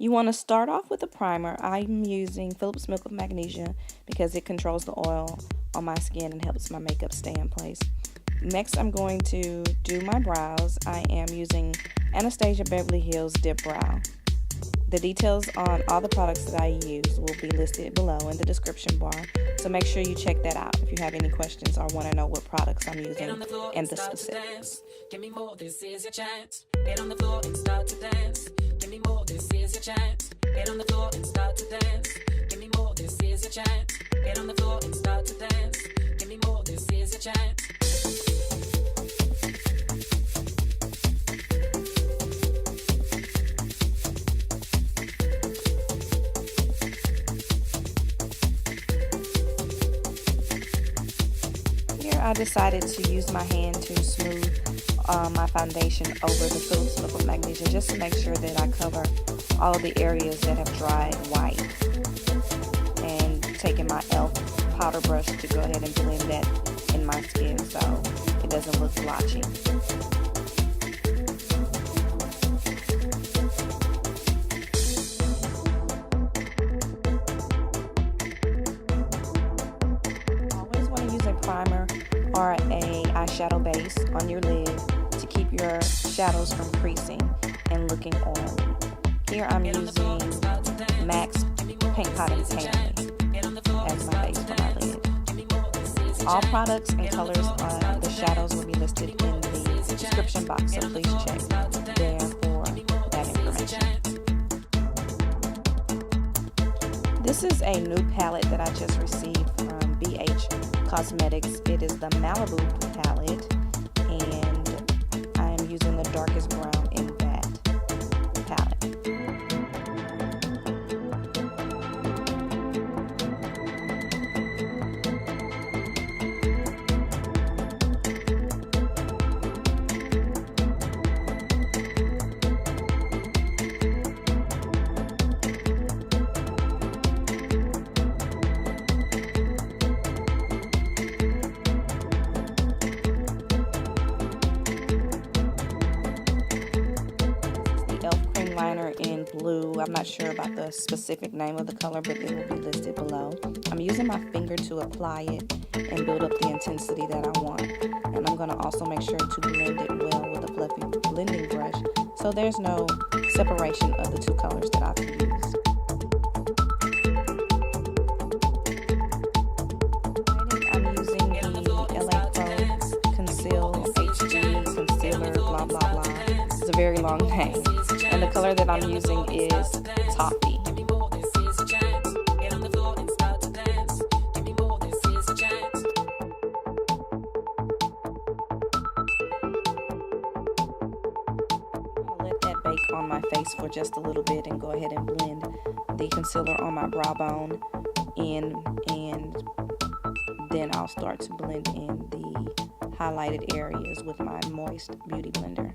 You want to start off with a primer. I'm using Phillips Milk with Magnesia because it controls the oil on my skin and helps my makeup stay in place. Next, I'm going to do my brows. I am using Anastasia Beverly Hills Dip Brow. The details on all the products that I use will be listed below in the description bar, so make sure you check that out if you have any questions or want to know what products I'm using and the specifics. Give me more, this is your chance. Get on the floor and start to dance. Give me more, this is your chance. Get on the floor and start to dance. Give me more, this is your chance. Get on the floor and start to dance. Give me more, this is your chance. I decided to use my hand to smooth my foundation over the Phillips Milk with Magnesia just to make sure that I cover all of the areas that have dried white, and taking my e.l.f. powder brush to go ahead and blend that in my skin so it doesn't look blotchy. Always want to use a primer or a eyeshadow base on your lid to keep your shadows from creasing and looking oily. Here I'm using MAC's Paint Pot and Paint as my base for my lid. All products and colors on the shadows will be listed in the description box, so please check there for that information. This is a new palette that I just received from Cosmetics. It is the Malibu palette, and I am using the darkest brown in that palette. Liner in blue. I'm not sure about the specific name of the color, but it will be listed below. I'm using my finger to apply it and build up the intensity that I want. And I'm going to also make sure to blend it well with a fluffy blending brush so there's no separation of the two colors that I've used. I'm using the LA Pro Conceal HD Concealer blah blah blah. It's a very long name. And the color that I'm using is Toffee. Let that bake on my face for just a little bit and go ahead and blend the concealer on my brow bone in, and then I'll start to blend in the highlighted areas with my moist beauty blender.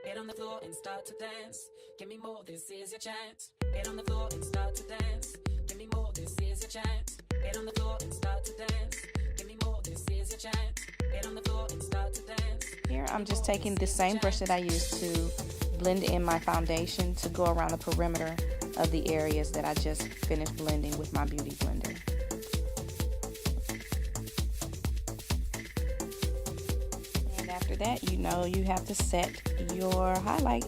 Get on the floor and start to dance. Give me more, this is your chance. Get on the floor and start to dance. Give me more, this is your chance. Get on the floor and start to dance. Give me more, this is your chance. Get on the floor and start to dance. Here I'm just taking the same brush that I used to blend in my foundation to go around the perimeter of the areas that I just finished blending with my beauty blender. After that, you know you have to set your highlight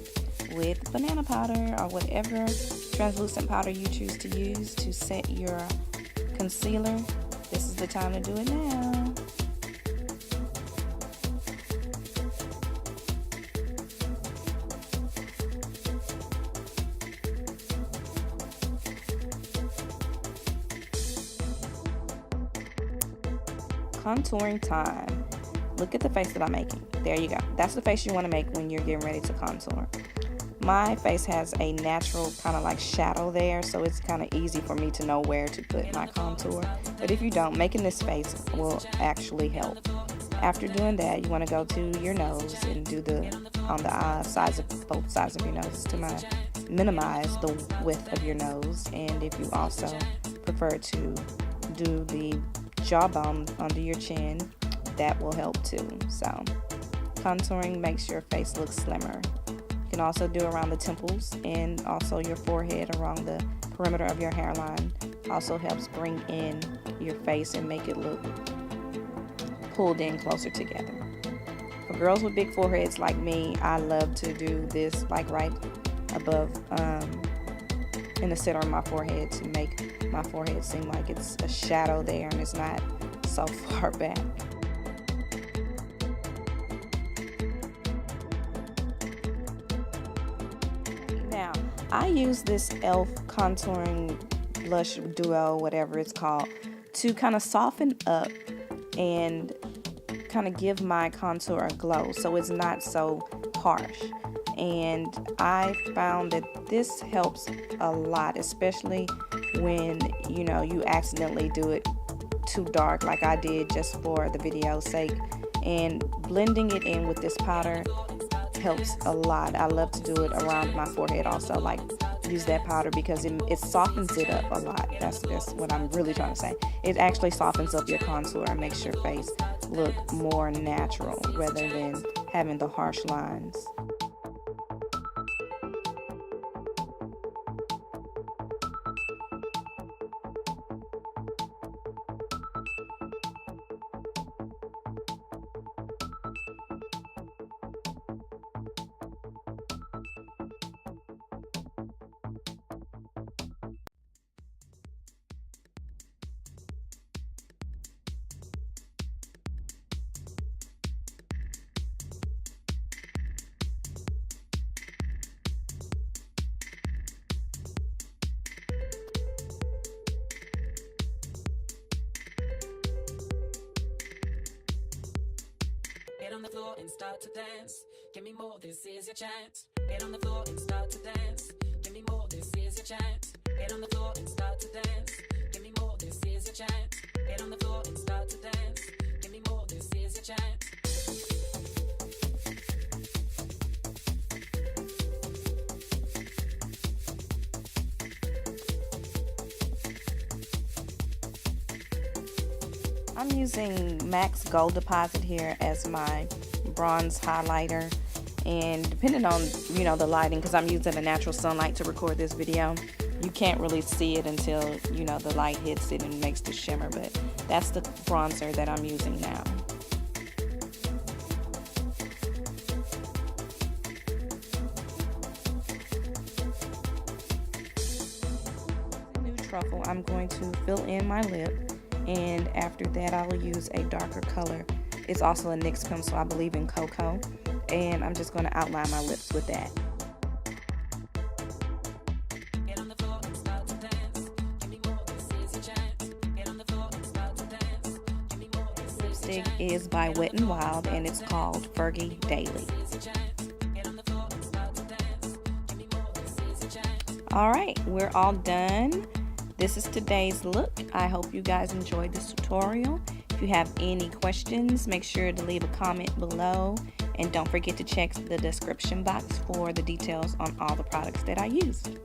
with banana powder or whatever translucent powder you choose to use to set your concealer. This is the time to do it now. Contouring time. Look at the face that I'm making. There you go. That's the face you want to make when you're getting ready to contour. My face has a natural kind of like shadow there, so it's kind of easy for me to know where to put my contour. But if you don't, making this face will actually help. After doing that, you want to go to your nose and do on the sides of both sides of your nose to minimize the width of your nose. And if you also prefer to do the jawbone under your chin, that will help too. So contouring makes your face look slimmer. You can also do around the temples and also your forehead around the perimeter of your hairline. Also helps bring in your face and make it look pulled in closer together. For girls with big foreheads like me, I love to do this like right above in the center of my forehead to make my forehead seem like it's a shadow there and it's not so far back. Now, I use this e.l.f. contouring blush duo, whatever it's called, to kind of soften up and kind of give my contour a glow so it's not so harsh. And I found that this helps a lot, especially when you accidentally do it too dark like I did just for the video's sake. And blending it in with this powder helps a lot. I love to do it around my forehead also, like use that powder because it softens it up a lot. That's what I'm really trying to say. It actually softens up your contour and makes your face look more natural rather than having the harsh lines. Get on the floor and start to dance. Give me more, this is your chance. Get on the floor and start to dance. Give me more, this is your chance. Get on the floor and start to dance. Give me more, this is your chance. Get on the floor and start to dance. Give me more, this is your chance. I'm using MAC's Gold Deposit here as my bronze highlighter, and depending on the lighting, because I'm using the natural sunlight to record this video, you can't really see it until the light hits it and makes the shimmer, but that's the bronzer that I'm using now. Nude Truffle, I'm going to fill in my lip. And after that, I will use a darker color. It's also a NYX Pencil, I believe in Cocoa. And I'm just going to outline my lips with that. Lipstick is by Wet n Wild and it's called Fergy Daily. Alright, we're all done. This is today's look. I hope you guys enjoyed this tutorial. If you have any questions, make sure to leave a comment below. And don't forget to check the description box for the details on all the products that I used.